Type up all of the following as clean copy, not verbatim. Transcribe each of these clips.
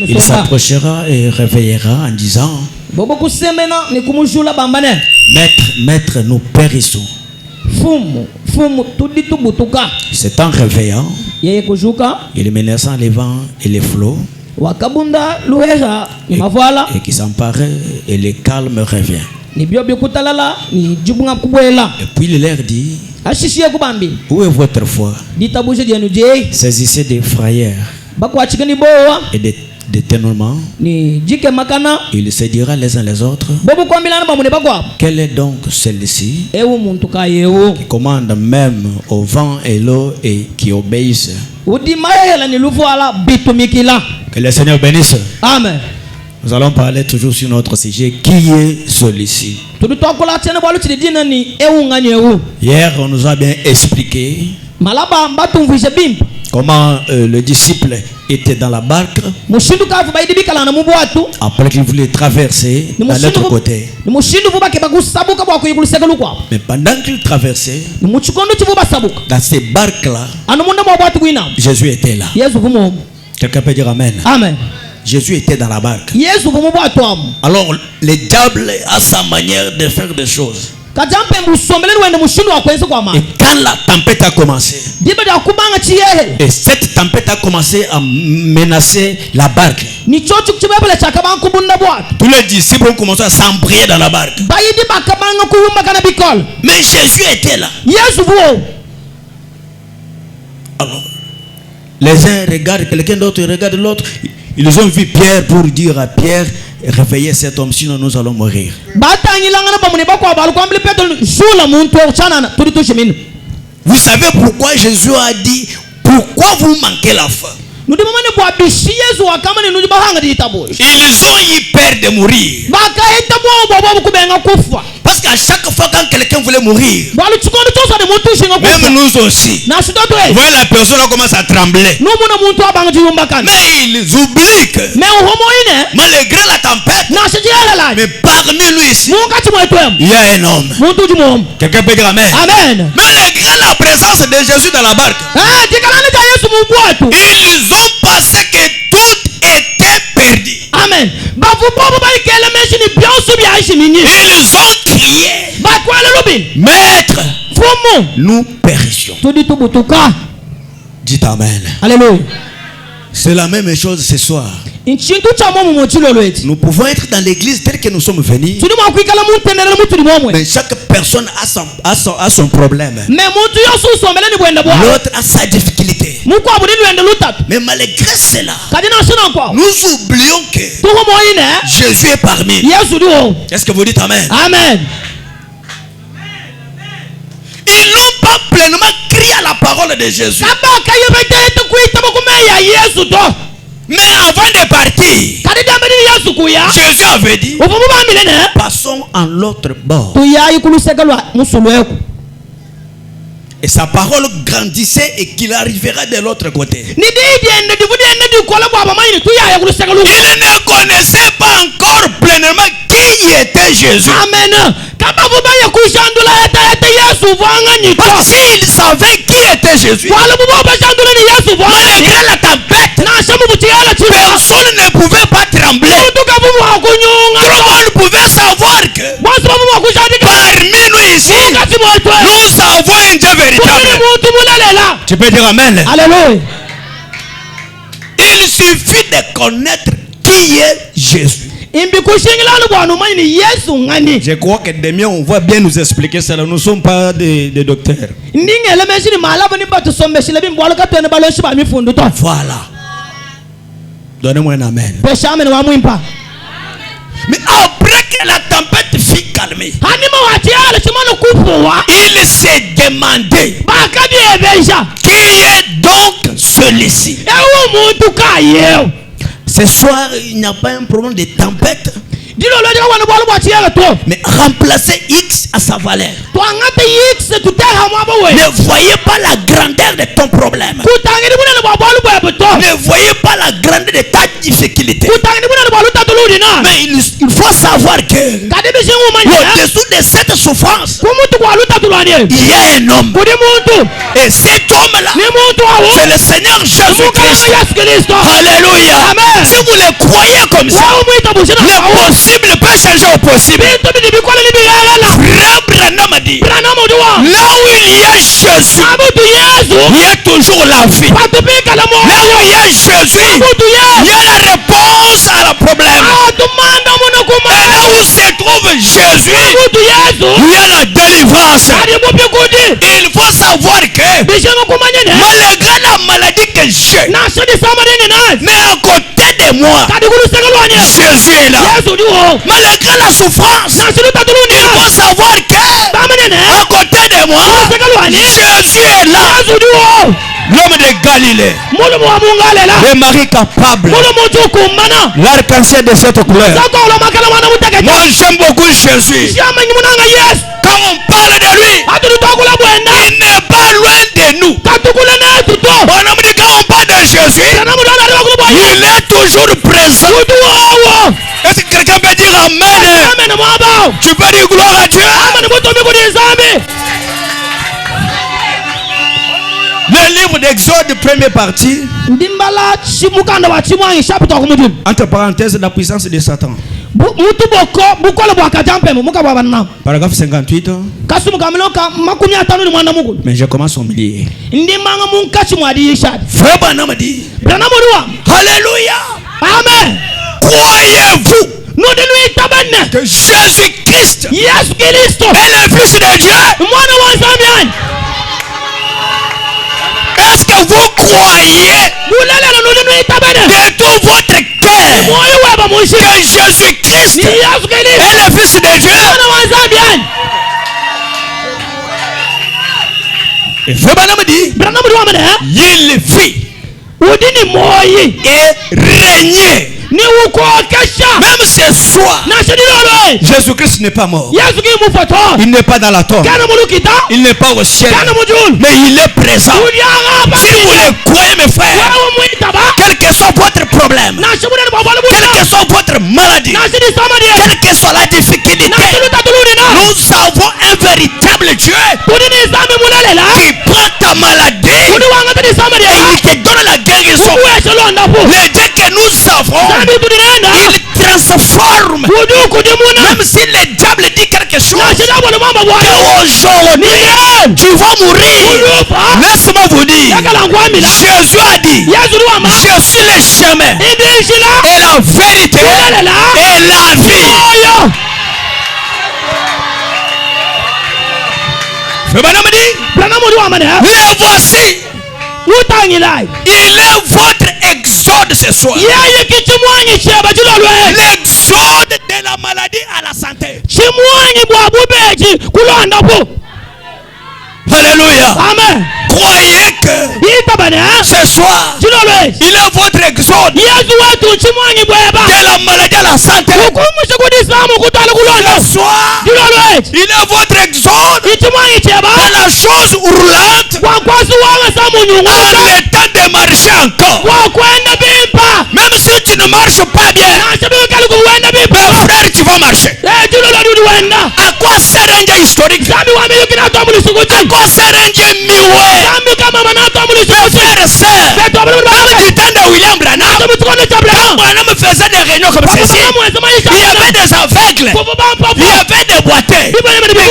Il s'approchera et réveillera en disant: Maître, nous périssons. C'est en réveillant, il menaçant les vents et les flots, et qui s'emparait, et le calme revient. Et puis il leur dit: où est votre foi? Saisissez des frayeurs et des détournements. Il se dira les uns les autres: quel est donc celui-ci qui commande même au vent et l'eau et qui obéissent? Que le Seigneur bénisse. Amen. Nous allons parler toujours sur notre sujet. Qui est celui-ci? Hier, on nous a bien expliqué comment le disciple était dans la barque après qu'il voulait traverser à l'autre côté. Mais pendant qu'il traversait, dans ces barques-là, Jésus était là. Quelqu'un peut dire Amen. Amen. Jésus était dans la barque. Alors le diable a sa manière de faire des choses. Et quand la tempête a commencé, et cette tempête a commencé à menacer la barque, tous les disciples ont commencé à s'embrouiller dans la barque. Mais Jésus était là. Alors, les uns regardent quelqu'un d'autre, regarde l'autre. Ils ont vu Pierre pour dire à Pierre: réveillez cet homme, sinon nous allons mourir. Vous savez pourquoi Jésus a dit: pourquoi vous manquez la foi? Ils ont eu peur de mourir. Parce qu'à chaque fois quand quelqu'un voulait mourir, même nous aussi, vous voyez la personne commence à trembler. Mais ils oublient que malgré la tempête, mais parmi lui ici, il y a un homme. Quelqu'un peut dire Amen. Amen. Malgré la présence de Jésus dans la barque, ils ont pensé que tout était perdu. Amen. Ils ont crié: Maître, nous périssions. Dites Amen. Alléluia. C'est la même chose ce soir. Nous pouvons être dans l'église tel que nous sommes venus, mais chaque personne a son problème. L'autre a sa difficulté. Mais malgré cela, nous oublions que Jésus est parmi nous. Est-ce que vous dites Amen? Amen. Ils n'ont pas pleinement crié à la parole de Jésus. Mais avant de partir, Jésus avait dit: passons en l'autre bord. Et sa parole grandissait et qu'il arrivera de l'autre côté. Il ne connaissait pas encore pleinement qui était Jésus. Amen. Parce qu'il savait qui était Jésus, malgré la tempête, personne ne pouvait pas trembler. Tout le monde pouvait savoir que parmi nous ici, nous avons un Dieu véritable. Tu peux dire Amen. Alléluia. Il suffit de connaître qui est Jésus. Je crois que demain on va bien nous expliquer cela. Nous ne sommes pas des docteurs. Voilà. Donnez-moi un Amen. Mais après que la tempête fut calmée, il s'est demandé: qui est donc celui-ci? Ce soir, il n'y a pas un problème de tempête, mais remplacer X à sa valeur. Ne voyez pas la grandeur de ton problème. Ne voyez pas la grandeur de ta difficulté. Mais il faut savoir que au-dessous de cette souffrance, il y a un homme. Et cet homme-là, c'est le Seigneur Jésus-Christ. Alléluia. Si vous le croyez comme ça, l'impossible peut changer au possible. Frère Branham a dit, là où il y a Jésus, il y a toujours la vie. Là où il y a Jésus, il y a la réponse à la problème. Et là où se trouve Jésus, il y a la délivrance. Il faut savoir que malgré la maladie que j'ai, mais à côté de moi, Jésus est là. Malgré la souffrance, il faut savoir que à côté de moi, Jésus est là. L'homme de Galilée, le mari capable, l'arc-en-ciel de cette couleur. Moi j'aime beaucoup Jésus. Quand on parle de lui, il n'est pas loin de nous. Quand on parle de Jésus, il est toujours présent. Est-ce que quelqu'un peut dire Amen? Tu peux dire gloire à Dieu? Le livre d'Exode, première partie. Entre parenthèses, la puissance de Satan. Paragraphe 58. Mais je commence au milieu. Frère Branham dit, Alléluia. Amen. Croyez-vous que Jésus-Christ est le Fils de Dieu? Est-ce que vous croyez de tout votre cœur que Jésus-Christ est le Fils de Dieu? Et Frère Branham dit, il vit et régnait. Même ce soir, Jésus-Christ n'est pas mort. Il n'est pas dans la tombe. Il n'est pas au ciel. Mais il est présent. Si vous le croyez, mes frères, quel que soit votre problème, quelle que soit votre maladie, quelle que soit la difficulté, nous avons un véritable Dieu qui prend ta maladie et il te donne la guérison. Le Dieu que nous avons, il transforme. Même si le diable dit quelque chose, aujourd'hui tu vas mourir. Laisse-moi vous dire, Jésus a dit, je suis le chemin et la vérité et la vie. Le voici. Il est votre exode ce soir. L'exode de la maladie à la santé. Alléluia. Amen. Croyez que ce soir, il est votre exode de la maladie à la santé. Ce soir, il est votre exode de la chose roulante en état de marcher encore. Même si tu ne marches pas bien, frère, tu vas marcher. À quoi sert un gars historique? À quoi sert un gars mioué? Frère et sœur, du temps de William Branham, quand Branham faisait des réunions comme ceci, il y avait des aveugles, il y avait des boiteux. Et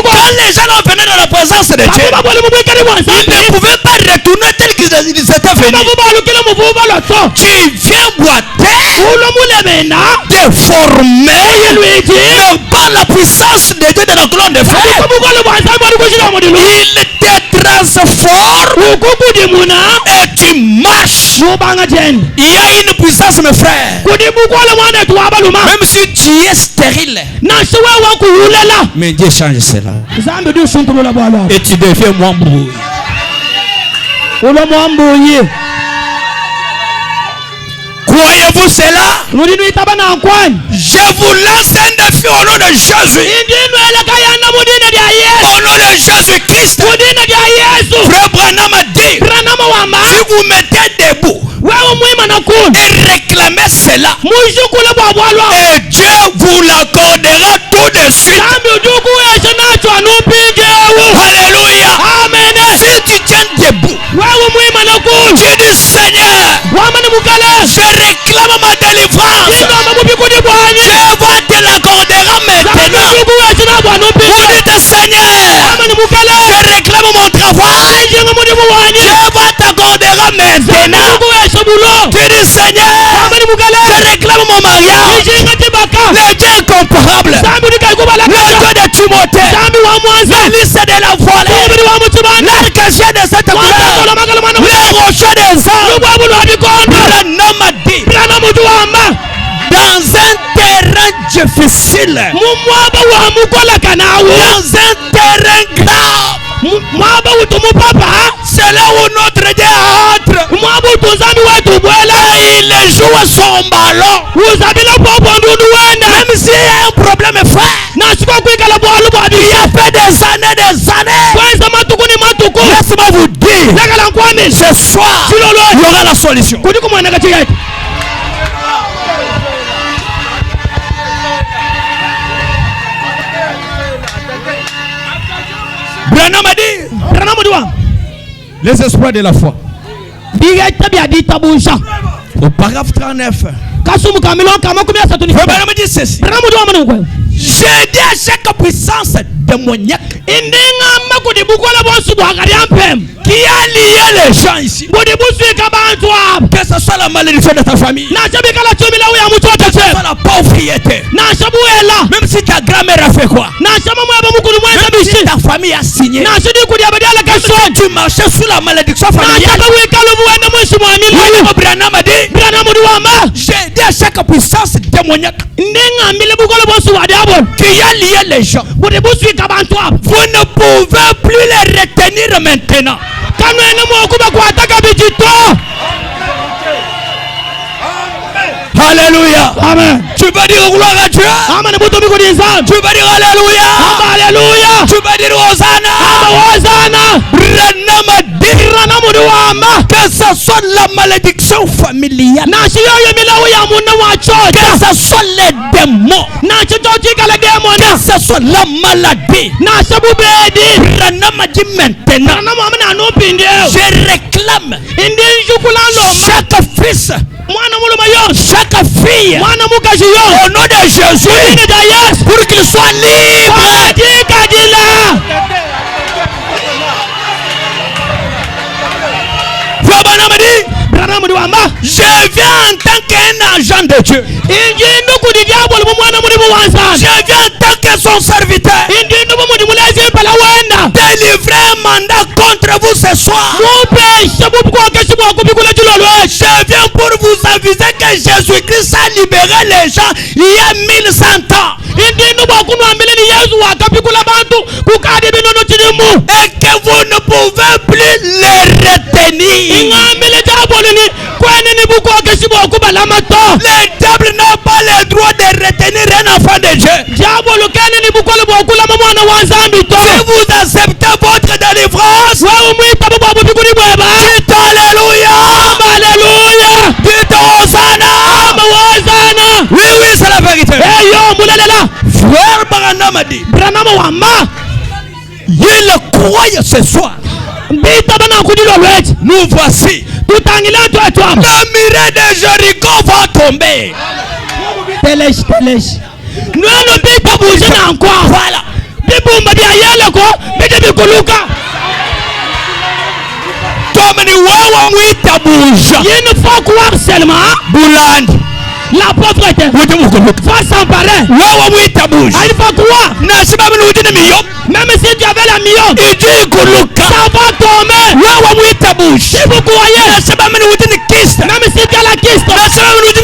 quand les gens venaient dans la présence de Dieu, ils ne pouvaient pas retourner tels qu'ils étaient venus. Tu viens boiter, déformé, mais par la puissance de Dieu de la colonne de feu, il te transforme et tu marches. Il y a une puissance, mes frères. Même si tu es stérile, mais Dieu change cela et tu deviens mwambouille. Croyez-vous cela? Je vous lance un défi au nom de Jésus. Au nom de Jésus-Christ. Frère Branham a dit, si vous mettez debout et réclamez cela, et Dieu vous l'accordera tout de suite. Alléluia. Amen. Si tu tiens debout, tu dis Seigneur, je réclame ma délivrance. Dieu va te l'accordera maintenant. Vous dites Seigneur, je réclame mon travail. Dieu va t'accordera maintenant. Tu dis Seigneur, je réclame mon mariage. Le Dieu incomparable, le Dieu de Timothée, la liste de la volée, l'arc-en-ciel de cette couleur, les rochers des hommes. Branham a dit, dans un terrain difficile, dans un terrain grave, c'est là où notre Dieu entre. Il joue son ballon. Même s'il y a un problème frère, il a fait des années. Laisse-moi vous dire, ce soir, il y aura la solution. Branham a dit, les espoirs de la foi. Au paragraphe 39, Branham dit ceci. J'ai dit à chaque puissance démoniaque qui a lié les gens ici, que ce soit la malédiction de ta famille, que ce soit la pauvreté, même si ta grand-mère a fait quoi, même si ta famille a signé, tu marchais sous la malédiction familiale. Branham a dit, j'ai dit à chaque puissance démoniaque qui a lié les gens, vous ne pouvez plus les retenir maintenant. Alléluia. Amen. Tu peux dire gloire à Dieu. Amen. Tu peux dire alléluia. Alléluia. Tu peux dire Hosanna. Hosanna. Que ce soit la malédiction familiale, que ce soit les démons, que ce soit la maladie, Branham a dit maintenant, je réclame chaque fils, chaque fille, au nom de Jésus, pour qu'il soit libre. Je viens en tant qu'un agent de Dieu. Je viens en tant que son serviteur. Délivrer un mandat contre vous ce soir. Je viens pour vous aviser que Jésus-Christ a libéré les gens il y a 1100 ans. Et que vous ne pouvez plus les retenir. Le diable n'a pas le droit de retenir un enfant de Dieu. Si vous acceptez votre délivrance, dites alléluia. Dites Hosanna. Oui, c'est la vérité. Frère Branham a dit, il croit ce soir. Nous voici. La muraille de Jéricho va tomber. Voilà. La pauvreté va s'emparer. Il faut croire. Même si tu avais la million, ça va tomber. Si vous croyez, même si tu as la kyste, même si tu as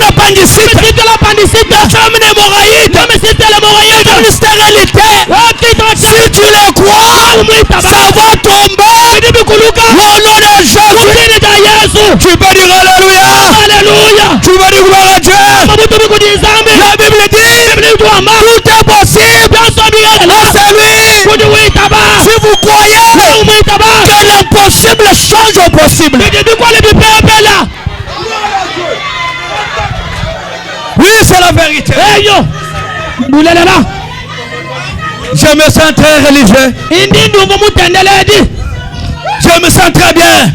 l'appendicite, même si tu as l'hémorroïde, une stérilité, si tu le crois, ça va tomber. Au nom de Jésus, tu peux dire alléluia. Tu peux dire gloire à Dieu. La Bible dit, tout est possible à celui. Si vous croyez que l'impossible change au possible. Oui, c'est la la vérité. Hey yo. Boulalala. Je me sens très religieux. Je me sens très bien.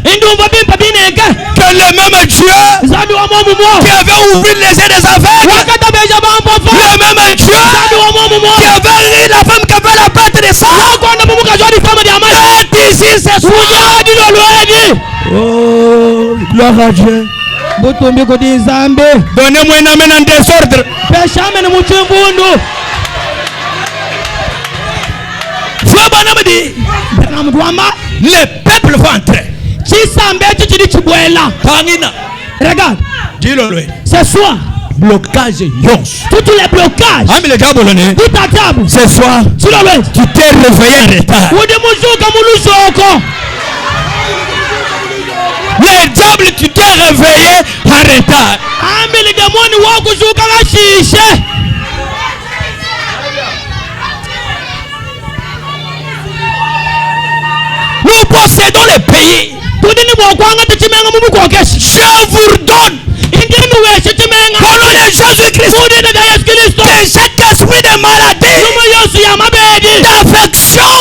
Que le même Dieu qui avait ouvert les yeux des aveugles, le même Dieu qui avait ri la femme qui avait la perte de sang, est ici ce soir. Oh, gloire à Dieu. Donnez-moi une amène en désordre. Les peuples vont entrer. Regarde. Ce soir, blocage yons. Tous les blocages. Tout à table. Ce soir, tu t'es réveillé en retard. Les diables, tu t'es réveillé en retard. Nous possédons le pays. Je vous redonne au nom de Jésus-Christ que chaque esprit de maladie, d'affection,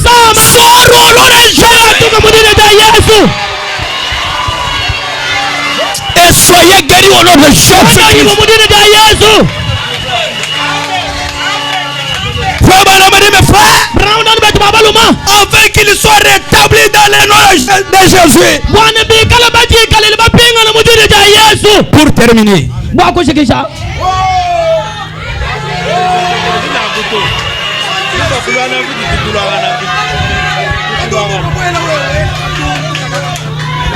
sort au nom de Jésus. Et soyez guéris au nom de Jésus-Christ. Afin qu'il soit rétabli dans le nom de Jésus. Pour terminer,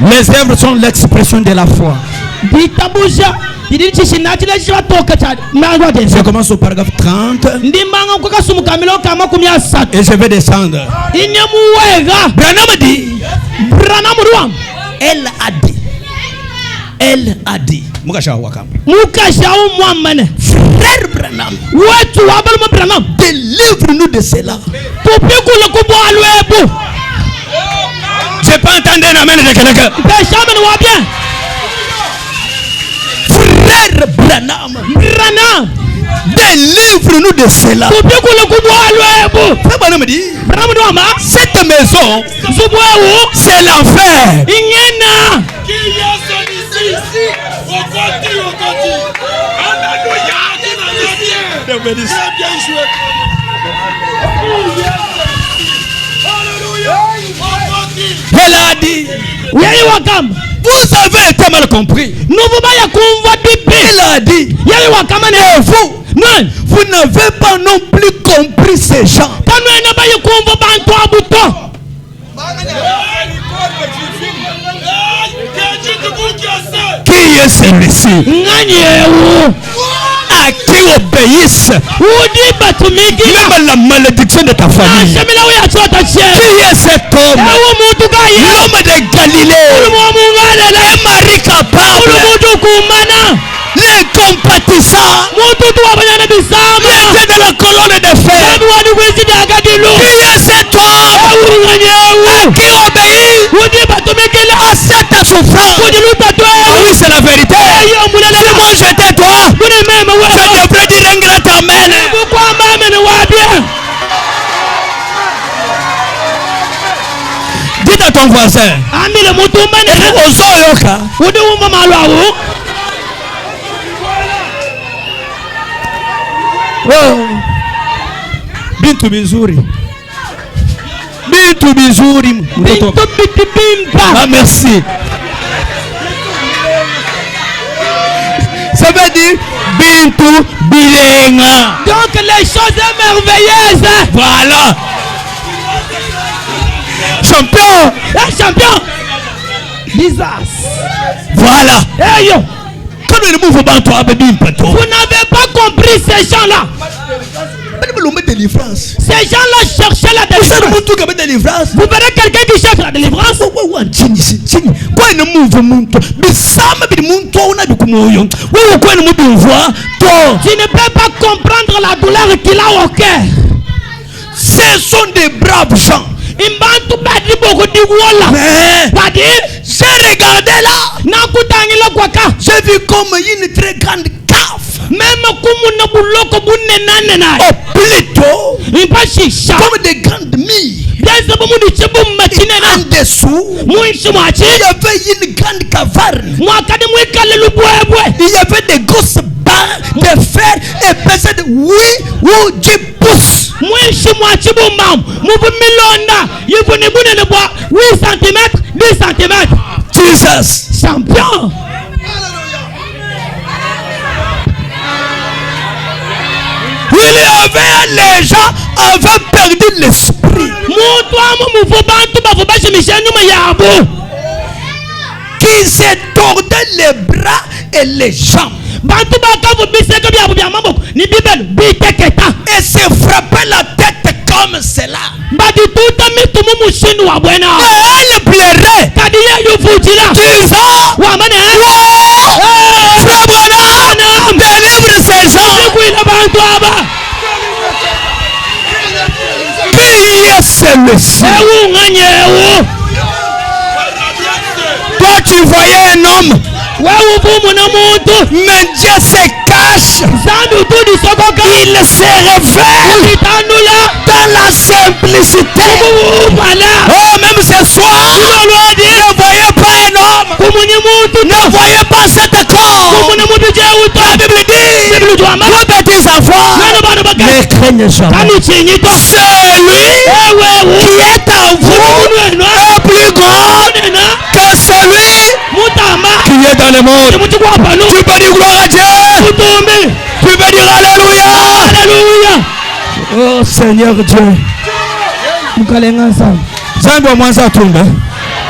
les œuvres sont l'expression de la foi. Je commence au paragraphe 30 et je vais descendre. Branham dit, elle a dit, frère Branham, délivre-nous de cela. J'ai pas entendu un amen de quelqu'un. Frère Branham, délivre-nous de cela. Cette maison, c'est l'enfer. Elle a dit, vous avez été mal compris. Elle a dit, et vous n'avez pas non plus compris ces gens. Qui est celui-ci? À qui obéissent même la malédiction de ta famille. Qui est cet homme? L'homme de Galilée, un mari capable, l'incompatissant, l'était de la colonne de fer. Qui est cet homme? À qui obéit à cette souffrance? Oui, c'est la vérité. Si moi j'étais toi, je devrais dire un grand amen. Dis à ton voisin, Bintu bizuri. Bintu bizuri. Ah, merci. Ça veut dire Bintu bilenga. Donc les choses merveilleuses. Voilà. Champion. Champion. Jesus. Voilà. Hey yo. Vous n'avez pas compris ces gens-là. Ces gens-là cherchaient la délivrance. Vous verrez quelqu'un qui cherche la délivrance. Tu ne peux pas comprendre la douleur qu'il a au cœur. Ce sont des braves gens. J'ai regardé là. J'ai vu comme une très grande cave. Même plutôt comme des grandes milles. En dessous, il y avait une grande caverne. Il y avait des grosses barres de fer épaissées de 8 ou 10 pouces. Jesus. Champion. Les gens avaient perdu l'esprit. Qui se tordaient les bras et les jambes. Et se frappaient la tête comme cela. Et elle pleurait. Disant, Frère Branham, délivre ces gens. Celui-ci. Toi tu voyais un homme, mais Dieu se cache. Il se révèle dans la simplicité. Oh, même ce soir, ne voyez pas un homme, ne voyez pas cet corps. La Bible dit, vos petits enfants, ne craignez jamais. Celui qui est en vous est plus grand que celui qui est dans le monde. Tu peux dire gloire à Dieu. Tu peux dire alléluia. Alléluia. Oh Seigneur Dieu.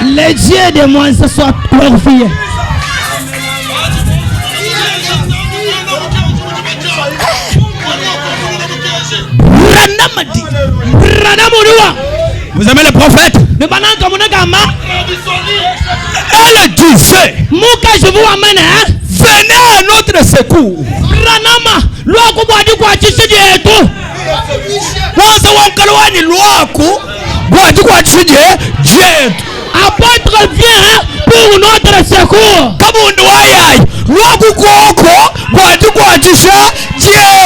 Les dieux de moi ce soit glorifiés. Vous aimez le prophète? Elle disait, venez à notre secours. Apôtre vient pour notre secours.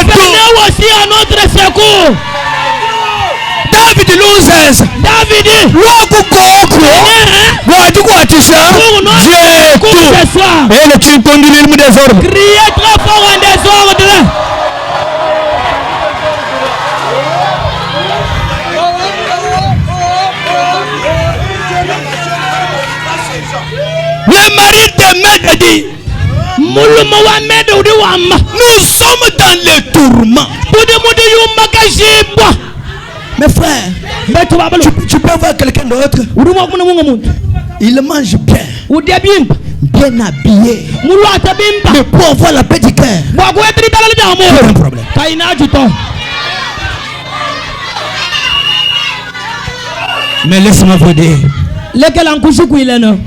Venez aussi à notre secours. David loses. David et le tu conduis l'île des ordres. Criez très fort en désordre. Le mari de Med dit, nous sommes dans le tourment. Mes frères, tu peux voir quelqu'un d'autre. Il mange bien, bien habillé, mais pour avoir la paix du cœur, pas un problème. Mais laisse-moi vous dire,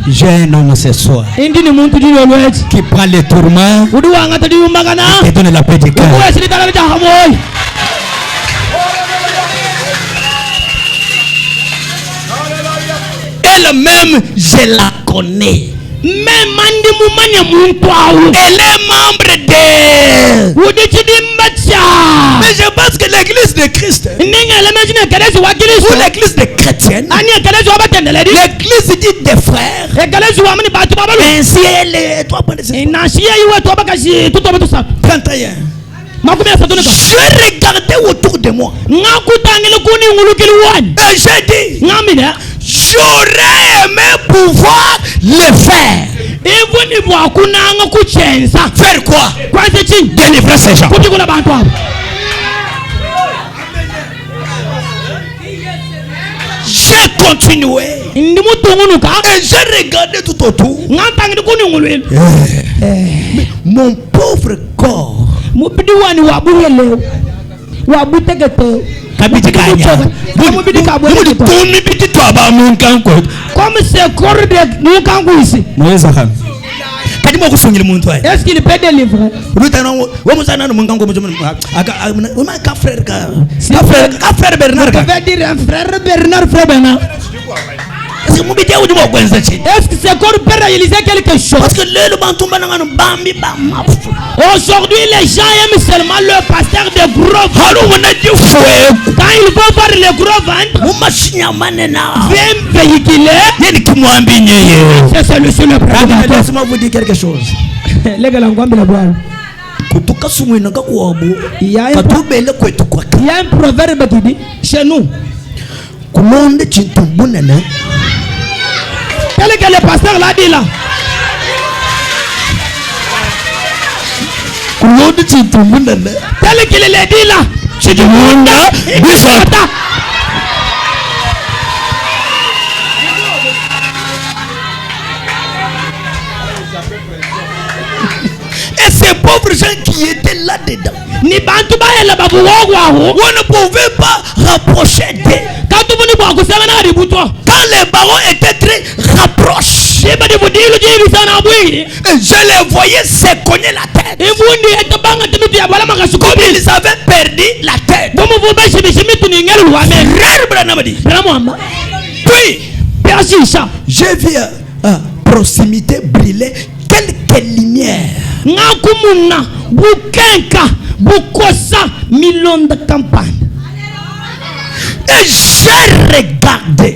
j'ai un homme ce soir qui prend les tourments et donne la paix du cœur. Elle-même, je la connais. Elle est membre de... Mais je pense que l'église de Christ ou l'église des chrétiennes, l'église dite des frères, ainsi elle est 3.5 31. Je regardais autour de moi et j'ai dit, j'aurais aimé pouvoir le faire. Faire quoi? Délivrer ces gens. J'ai continué et j'ai regardé tout autour. Mon pauvre corps comme c'est corps de est-ce qu'il peut délivrer? Ça veut dire un frère Bernard, frère Bernard. Est-ce que c'est corps peut réaliser quelque chose? Parce que aujourd'hui les gens aiment seulement le pasteur de gros ventre. Quand ils vont voir le gros ventre, viens véhiculer. C'est celui-ci le problème. Laissez-moi vous dire quelque chose. Il y a un proverbe qui dit chez nous, tel que le pasteur l'a dit là, tel qu'il l'a dit là, c'est du monde. Et ces pauvres gens qui étaient là-dedans, on ne pouvait pas rapprocher d'eux. Quand les barons étaient très rapprochés, et je les voyais se cogner la tête. Comme ils avaient perdu la tête. Puis, j'ai vu à proximité briller quelques lumières. Et j'ai regardé.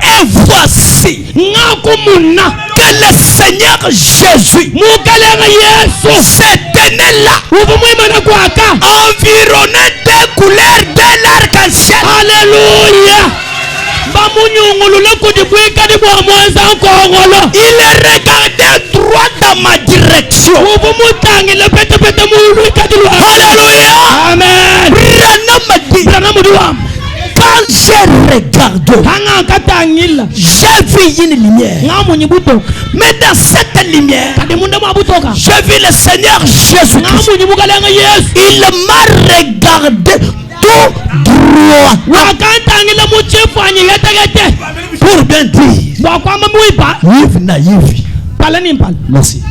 Et voici que le Seigneur Jésus se tenait là, environné des couleurs de l'arc-en-ciel. Alléluia. Il regardait droit dans ma direction. Alléluia. Amen. Quand j'ai regardé, j'ai vu une lumière. Mais dans cette lumière, j'ai vu le Seigneur Jésus. Il m'a regardé tout droit. Pour bien dire, Yves naïf. Merci.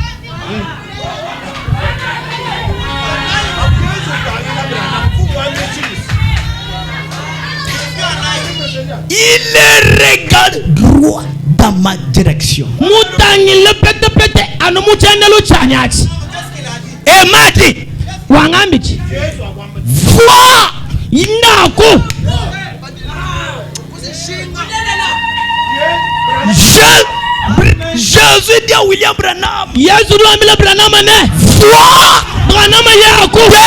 Il regarde droit dans ma direction. Et m'a dit, vois. Jésus dit à William Branham, vois,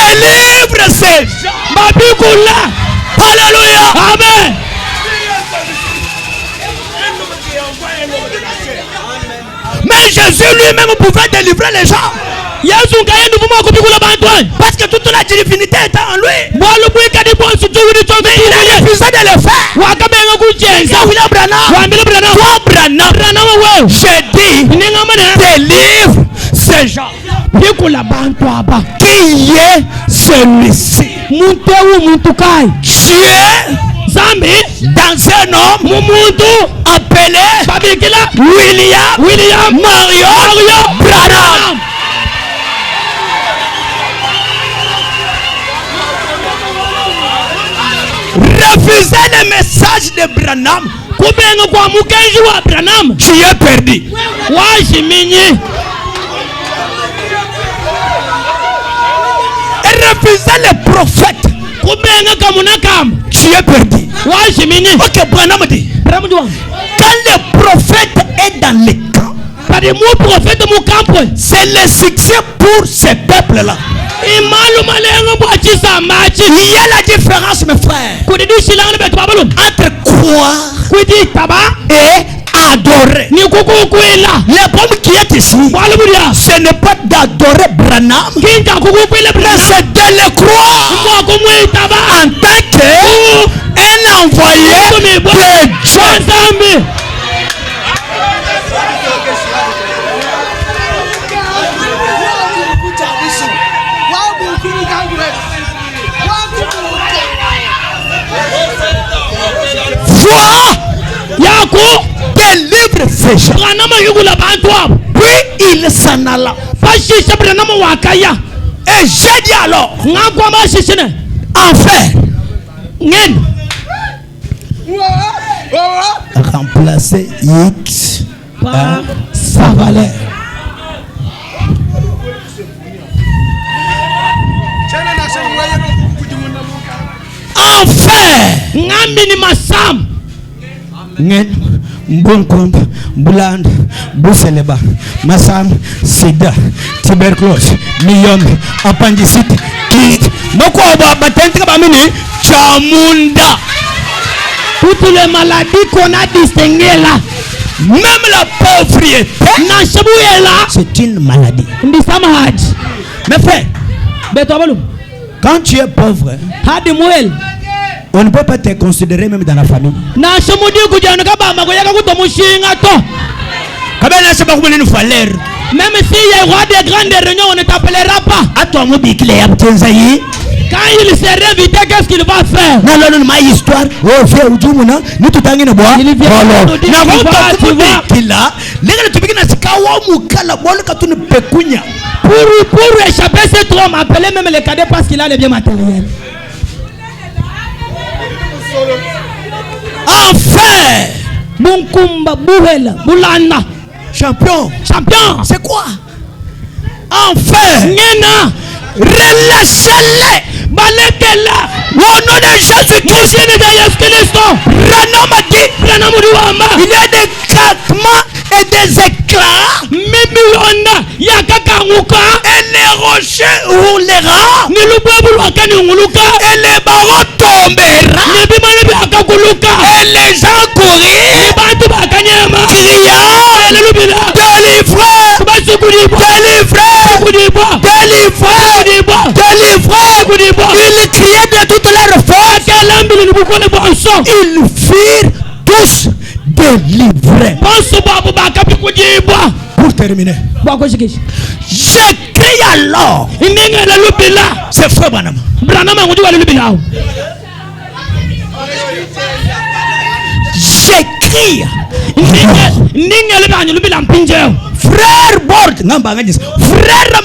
délivre ces gens. Alléluia. Amen. Mais Jésus lui-même pouvait délivrer les gens. Parce que toute la divinité était en lui. Mais il a refusé de le faire. William Branham, toi Branham, j'ai dit, délivre ces gens. Qui est celui-ci? Dieu dans un homme appelé William Mario Branham. Refuser le message de Branham, tu es perdu. Et refuser le prophète, tu es perdu. Ok, Branham dit, quand le prophète est dans les camps, c'est le succès pour ces peuples-là. Il y a la différence, mes frères, entre croire et adorer. Le problème qui est ici, ce n'est pas d'adorer Branham, mais c'est de le croire en tant qu'un envoyé de Dieu. Délivre ces gens. Puis il s'en alla. Et j'ai dit alors, enfin, remplacer X par sa valeur. Enfin, ngambini masam ngen mbonkombe buland buseleba masam sida tuberculose miyombe appendicite kyste noko batentika bamini chamunda. toutes les maladies qu'on a distinguées là, même la pauvreté, c'est une maladie. Mais frère, quand tu es pauvre, on ne peut pas te considérer même dans la famille. Même s'il y aura des grandes réunions, on ne t'appellera pas. Quand il s'est invité, qu'est-ce qu'il va faire? Il vient nous dire pour échapper cet homme, appelez même les cadets parce qu'il a les biens matériels. Enfin, champion, c'est quoi? Enfin, relâchez-les. Au nom de Jésus-Christ, il y a des craquements et des éclats. Et les rochers roulera. Et les barreaux tombera. Et les gens courir. Ils criaient de toutes leurs forces. Ils furent tous délivrés. Pour terminer, j'ai crié alors. C'est frère Branham. J'ai crié. Frère Bord, frère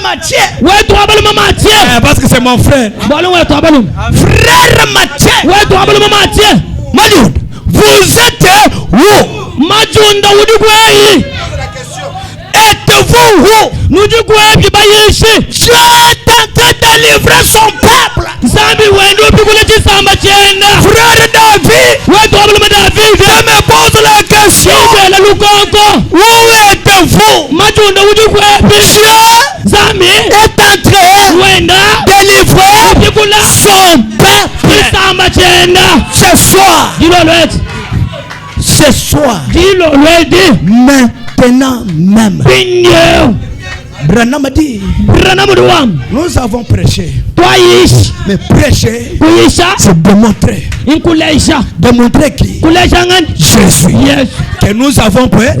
Mathieu, parce que c'est mon frère. Frère Mathieu, vous êtes où? Êtes-vous où? Dieu est en train de délivrer son peuple. Frère David, je me pose la question. Où êtes-vous? Dieu est en train de délivrer son peuple. Ce soir, maintenant même, Branham a dit, nous avons prêché. Mais prêcher, c'est démontrer. Démontrer qui? Jésus. Que nous avons prêché.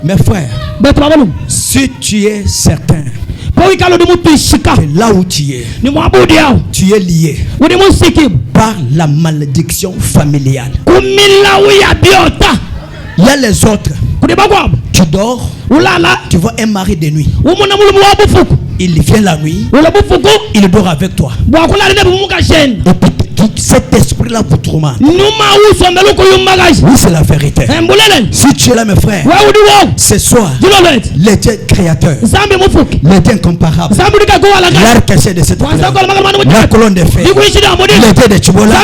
Mes frères, si tu es certain que là où tu es lié par la malédiction familiale. Il y a les autres. Tu dors, tu vois un mari de nuit. Il vient la nuit, il dort avec toi. Et puis cet esprit-là vous tourmente. Oui, c'est la vérité. Si tu es là, mes frères, ce soir, le Dieu créateur, le Dieu incomparable, l'arc caché de cette terre, la colonne de fer, le Dieu de Chibola,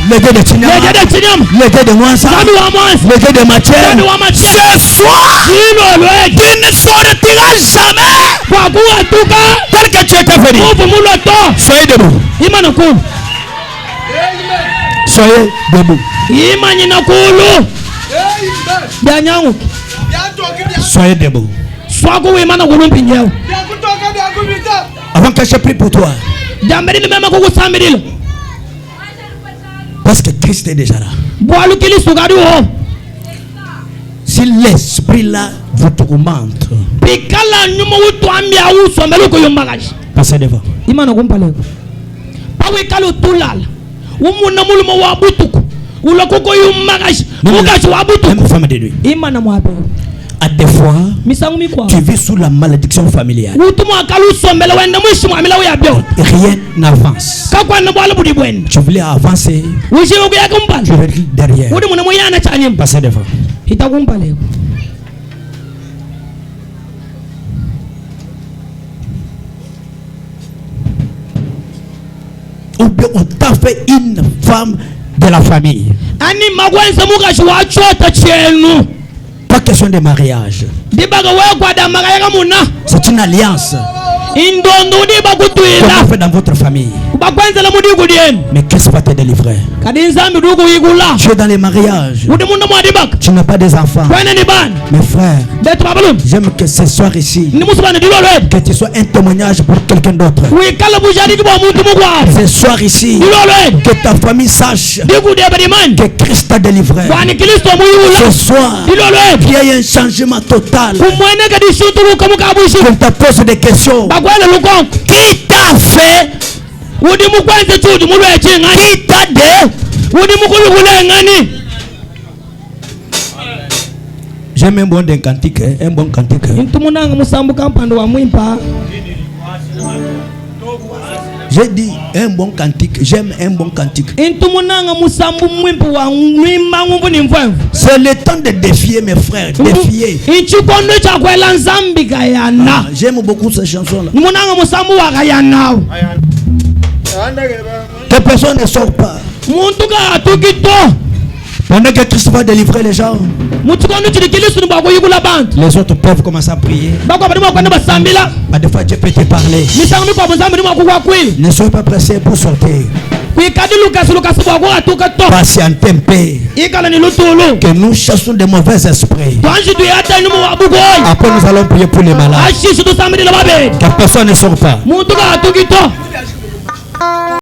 le Dieu de Tinyama, le Dieu de Mwansa, le Dieu de Mathieu, ce soir, tu ne sortiras jamais. Tel que tu étais venu. Soyez debout. Soyez debout. Soyez debout. Avant que je prie pour toi. Parce que Christ est déjà là. Si l'esprit là vous tourmente, passez devant. Même femme de nuit. À des fois, tu vis sous la malédiction familiale. Rien n'avance. Tu voulais avancer. Tu veux derrière. Passez devant. Ou bien on t'a fait une femme de la famille. Pas question de mariage. C'est une alliance. Comment fait dans votre famille? Mais qu'est-ce qui va te délivrer? Tu es dans les mariages. Tu n'as pas des enfants. Mes frères, j'aime que ce soir ici, que tu sois un témoignage pour quelqu'un d'autre. Ce soir ici, que ta famille sache que Christ t'a délivré. Ce soir, qu'il y ait un changement total. Qu'on t'a posé des questions. Qui t'a fait? Qui t'a dit? J'aime un bon cantique, un bon cantique. J'ai dit un bon cantique, j'aime un bon cantique. C'est le temps de défier mes frères, défier. J'aime beaucoup ces chansons-là. Que personne ne sort pas. Pendant que Christ va délivrer les gens, les autres peuvent commencer à prier. À des fois Dieu peut te parler. Ne soyez pas pressés pour sortir. Patientez un peu. Que nous chassons des mauvais esprits. Après nous allons prier pour les malades. Que personne ne sort pas.